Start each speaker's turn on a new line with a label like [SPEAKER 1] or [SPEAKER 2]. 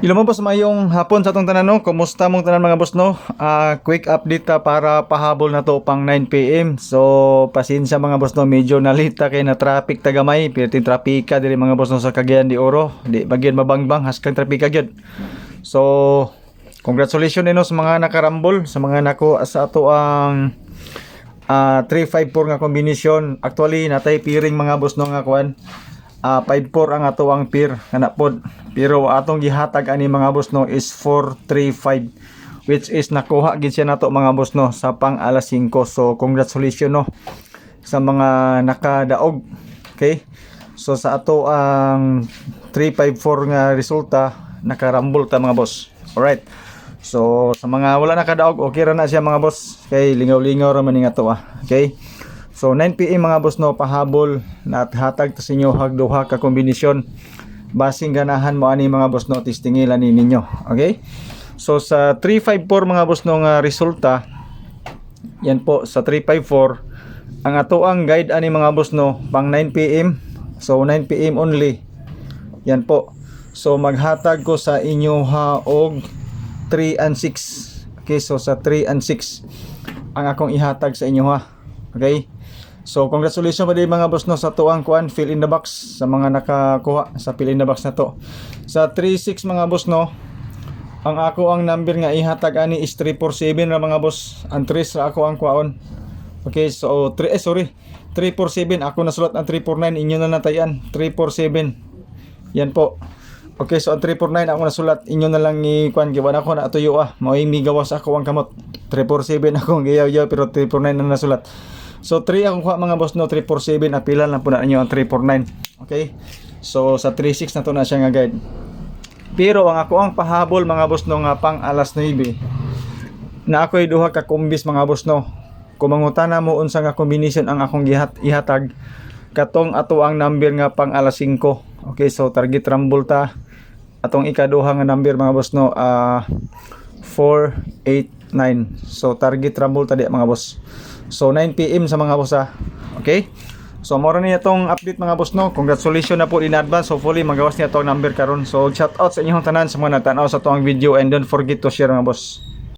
[SPEAKER 1] Hello mga boss, mayong hapon sa atong tanan no. Kumusta mong tanan mga boss no? Quick update para pahabol na to pang 9 PM. So pasensya mga boss no, medyo nalita kay na traffic tagamay, pirti trapika diri mga boss no sa Cagayan de Oro. Di bagyan mabangbang haskang trapika gyud. So congratulations no sa mga nakarambol, sa mga nako sa ato ang 354 nga kombinasyon. Actually natay piring mga boss no nga kuan. 5-4 ang ato ang pair kana pod, pero atong gihatag ani mga boss no is 4-3-5, which is nakuha gid siya nato mga boss no sa pang alas 5. So congratulations no sa mga nakadaog. Okay, so sa ato ang 354 nga resulta nakarambol ta mga boss. Alright, so sa mga wala nakadaog, okay ra na siya mga boss, kay lingaw-lingaw ra man ning ato okay. So 9 PM mga boss no, pahabol na hatag ta sa inyo hagduha ka kombinasyon. Basing ganahan mo ani mga boss no, tistingilan ni ninyo. Okay? So sa 354 mga boss no nga resulta, yan po sa 354 ang ato ang guide ani mga boss no pang 9 PM. So 9 PM only. Yan po. So maghatag ko sa inyo ha og 3 and 6. Okay, so sa 3 and 6 ang akong ihatag sa inyo ha. Okay? So congratulations pa din mga boss no sa tuang kuan fill in the box, sa mga nakakuha sa fill in the box na to. Sa 36 mga boss no, ang ako ang number nga ihatag ani is 347 ra mga boss. Ang 3 ra ako ang kuaon. Okay, so 347 ako nasulat ang 349, inyo na natayan 347. Yan po. Okay, so ang 349 ako nasulat, inyo na lang ni kuan giwan ako na tuyo mao migawas ako ang kamot. 347 ako giyaw-yaw pero 349 na nasulat. So 3 akong kuha mga boss no, 347 apilan lang po na inyo ang 349. Okay? So sa 36 na to na siya nga guide. Pero ang ako ang pahabol mga boss no nga pang alas 9 na ako'y duha ka kumbis mga boss no. Kung mangutana mo unsa nga combination ang akong ihatag, katong ato ang number nga pang alas 5. Okay, so target rumble ta. Atong ikaduha nga number mga boss no, 489. So target rumble ta di mga boss. So 9 PM sa mga boss okay? So moro niya tong update mga boss no. Congratulations na po in advance. Hopefully magawas niya tong number karon. So shout out sa inyong tanan sa mga nagtanaw sa tong video, and don't forget to share mga boss.